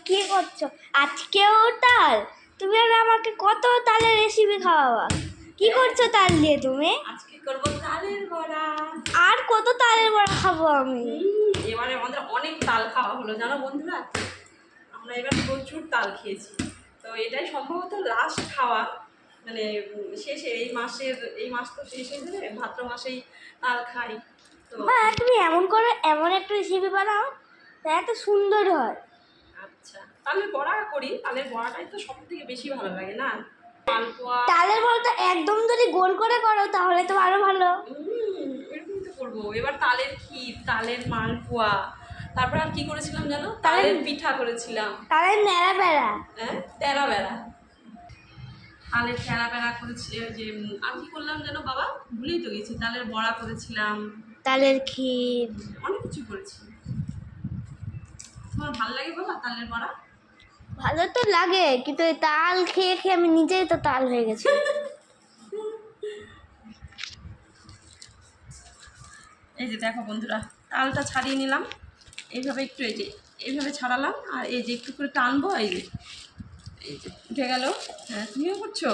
কি করছো? আজকেও তাল? তুমি আর আমাকে কত তালের রেসিপি খাওয়াবা? কি করছো তাল দিয়ে তুমি? আজকে করব তালের বড়া। আর কত তালের বড়া খাবো আমি? এবারে আমাদের অনেক তাল খাওয়া হলো জানো বন্ধুরা। আমরা এবার প্রচুর তাল খেয়েছি। তো এটাই সম্ভবত লাস্ট খাওয়া, মানে শেষে এই মাস তো শেষ হয়ে যাবে, ভাদ্র মাসেই তাল খাই। তো তুমি এমন একটা রেসিপি বানাও তা এত সুন্দর হয়। আচ্ছা, তালের বড়া করি। তালের বড়াটাই তো সব থেকে বেশি ভালো লাগে না? মালপোয়া, তালের বড়াটা একদম যদি গোল করে করো তাহলে তো আরো ভালো। এরকম তো করবো। এবার তালের ক্ষীর, তালের মালপোয়া, তারপর আর কি করেছিলাম জানো? তালের পিঠা করেছিলাম। তালের ন্যাড়া বেড়া। হ্যাঁ, তেরা বেড়া, তালের তেরা বেড়া করেছি। যে আর কি করলাম জানো বাবা, ভুলেই তো গেছি। তালের বড়া করেছিলাম, তালের ক্ষীর, অনেক কিছু করেছি। তোমার ভালো লাগে বাবা তালের বড়া? ভালো তো লাগে, কিন্তু এই তাল খেয়ে খেয়ে আমি নিজেই তো তাল হয়ে গেছি। এই যে দেখো বন্ধুরা, তালটা ছাড়িয়ে নিলাম এইভাবে, একটু এই যে এইভাবে ছাড়ালাম, আর এই যে একটু করে টানবো, এই যে উঠে গেল। হ্যাঁ, তুমিও করছো?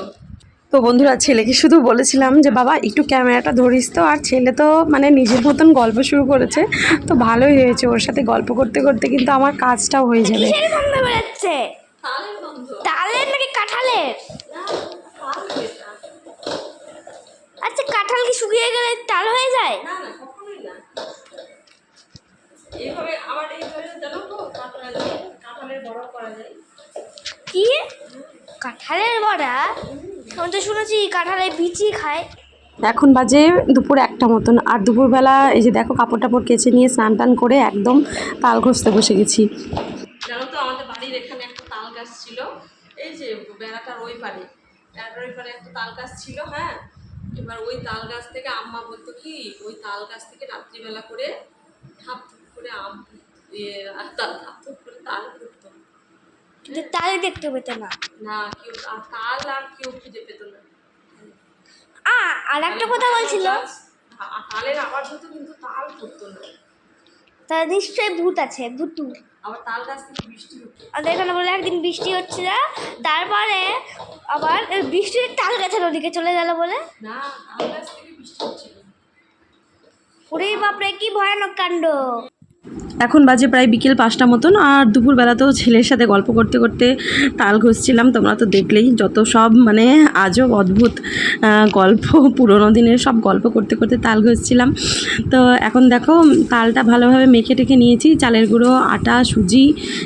তো বন্ধুরা, ছেলেকে শুধু বলেছিলাম যে বাবা একটু ক্যামেরাটা ধরিস তো, আর ছেলে তো মানে নিজের মতন গল্প শুরু করেছে। তো ভালোই হয়েছে, ওর সাথে গল্প করতে করতে কিন্তু আমার কাজটাও হয়ে যাবে। কিসের গন্ধ বেরোচ্ছে? তালের নাকি কাঁঠালের? আচ্ছা, কাঁঠাল কি শুকিয়ে গেলে তাল হয়ে যায়? না না, কখনোই না। এইভাবে আবার এইভাবে জানো তো কাঁঠালের বড়া করা যায়। কি কাঁঠালের বড়া? আমি তো শুনেছি কাঁঠালের বিচি খায়। এখন বাজে দুপুর 1টা মতন, আর দুপুরবেলা এই যে দেখো কাপড় টাপড় কেচে নিয়ে স্নান টান করে একদম তাল ঘষতে বসে গেছি। জানো তো আমাদের বাড়ির এখানে একটা তাল গাছ ছিল, এই যে বেড়াটার ওই পারে, বেড়াটার ওই পারে একটা তাল গাছ ছিল। হ্যাঁ, এবার ওই তাল গাছ থেকে আম্মা বলতো কি, ওই তাল গাছ থেকে রাত্রিবেলা করে ধাপ ধুপ করে ধাপ ধুপ করে তাল ফুটতো। কিন্তু তাল দেখতে পেত না। না, কেউ তাল আর কেউ খুঁজে পেত না। আর একটা কথা বলছিল, তালের আওয়াজ হতো কিন্তু তাল ফুটতো না। তার নিশ্চয়ই ভূত আছে, ভূতু। আবার তাল গাছ থেকে বৃষ্টি হতো। আমাদের এখানে বলে একদিন বৃষ্টি হচ্ছিল, তারপরে আবার বৃষ্টি তাল গাছের ওদিকে চলে গেল বলে। না, তাল গাছ থেকে বৃষ্টি হচ্ছিল। ওরে বাপরে, কি ভয়ানক কাণ্ড। এখন বাজে প্রায় বিকেল 5টা মতন, আর দুপুরবেলাতেও ছেলের সাথে গল্প করতে করতে তাল ঘষছিলাম। তোমরা তো দেখলেই যত সব মানে আজব অদ্ভুত গল্প, পুরোনো দিনের সব গল্প করতে করতে তাল ঘষছিলাম। তো এখন দেখো তালটা ভালোভাবে মেখে টেখে নিয়েছি, চালের গুঁড়ো, আটা, সুজি,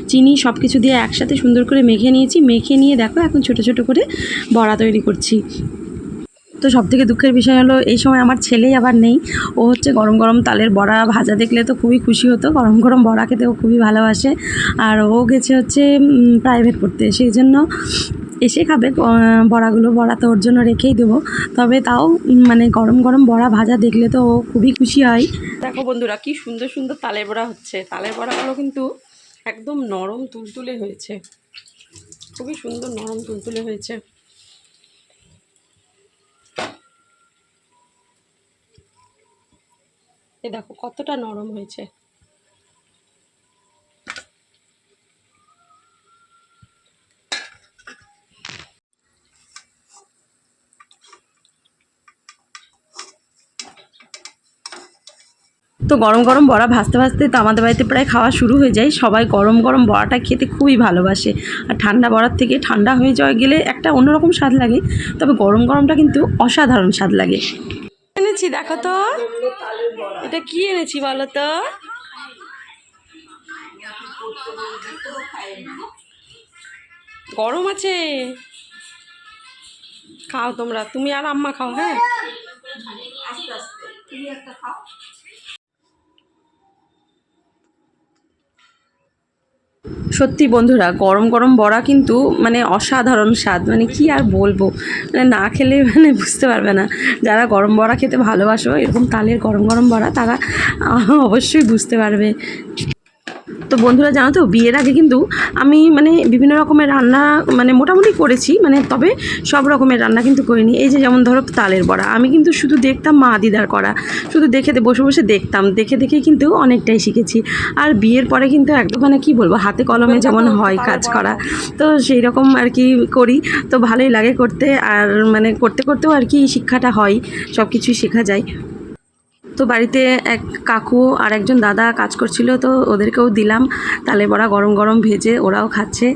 চিনি সব কিছু দিয়ে একসাথে সুন্দর করে মেখে নিয়েছি। মেখে নিয়ে দেখো এখন ছোট ছোট করে বড়া তৈরি করছি। তো সবথেকে দুঃখের বিষয় হলো এই সময় আমার ছেলেই আবার নেই। ও হচ্ছে গরম গরম তালের বড়া ভাজা দেখলে তো খুবই খুশি হতো, গরম গরম বড়া খেতে ও খুবই ভালোবাসে। আর ও গেছে হচ্ছে প্রাইভেট পড়তে, সেই জন্য এসে খাবে বড়াগুলো। বড়া তো ওর জন্য রেখেই দেবো, তবে তাও মানে গরম গরম বড়া ভাজা দেখলে তো ও খুবই খুশি হয়। দেখো বন্ধুরা, কি সুন্দর সুন্দর তালের বড়া হচ্ছে। তালের বড়াগুলো কিন্তু একদম নরম তুলতুলে হয়েছে, খুবই সুন্দর নরম তুলতুলে হয়েছে। এ দেখো কতটা নরম হয়েছে। তো গরম গরম বড়া ভাজতে ভাজতে তো আমাদের বাড়িতে প্রায় খাওয়া শুরু হয়ে যায়। সবাই গরম গরম বড়াটা খেতে খুবই ভালোবাসে, আর ঠান্ডা বড়ার থেকে ঠান্ডা হয়ে যাওয়া গেলে একটা অন্যরকম স্বাদ লাগে, তবে গরম গরমটা কিন্তু অসাধারণ স্বাদ লাগে। এনেছি দেখো তো, এটা কি এনেছি বলো তো? গরম আছে, খাও তোমরা, তুমি আর আম্মা খাও। হ্যাঁ, সত্যি বন্ধুরা, গরম গরম বড়া কিন্তু মানে অসাধারণ স্বাদ, মানে কি আর বলবো, মানে না খেলে মানে বুঝতে পারবে না। যারা গরম বড়া খেতে ভালোবাসো, এরকম তালের গরম গরম বড়া, তারা অবশ্যই বুঝতে পারবে। তো বন্ধুরা জানো তো, বিয়ের আগে কিন্তু আমি মানে বিভিন্ন রকমের রান্না মানে মোটামুটি করেছি, মানে তবে সব রকমের রান্না কিন্তু করিনি। এই যে যেমন ধরো তালের বড়া, আমি কিন্তু শুধু দেখতাম মা দিদার করা, শুধু দেখে বসে বসে দেখতাম, দেখে দেখে কিন্তু অনেকটাই শিখেছি। আর বিয়ের পরে কিন্তু একদম মানে কি বলবো, হাতে কলমে যেমন হয় কাজ করা, তো সেই রকম আর কি করি। তো ভালোই লাগে করতে, আর মানে করতে করতেও আর কি শিক্ষাটা হয়, সব কিছুই শেখা যায়। তো বাড়িতে এক কাকু আর একজন দাদা কাজ করছিল, তো ওদেরকেও দিলাম তালে বড়া গরম গরম ভেজে, ওরাও খাচ্ছে।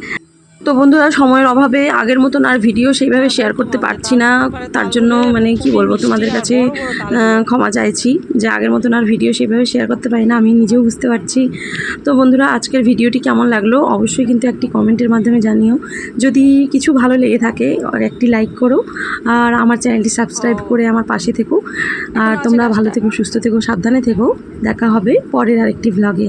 তো বন্ধুরা, সময়ের অভাবে আগের মতন আর ভিডিও সেইভাবে শেয়ার করতে পারছি না, তার জন্য মানে কি বলবো তোমাদের কাছে ক্ষমা চাইছি যে আগের মতন আর ভিডিও সেইভাবে শেয়ার করতে পারি না, আমি নিজেও বুঝতে পারছি। তো বন্ধুরা, আজকের ভিডিওটি কেমন লাগলো অবশ্যই কিন্তু একটি কমেন্টের মাধ্যমে জানিও। যদি কিছু ভালো লেগে থাকে একটি লাইক করো, আর আমার চ্যানেলটি সাবস্ক্রাইব করে আমার পাশে থেকো। আর তোমরা ভালো থেকো, সুস্থ থেকো, সাবধানে থেকো। দেখা হবে পরের আরেকটি ভ্লগে।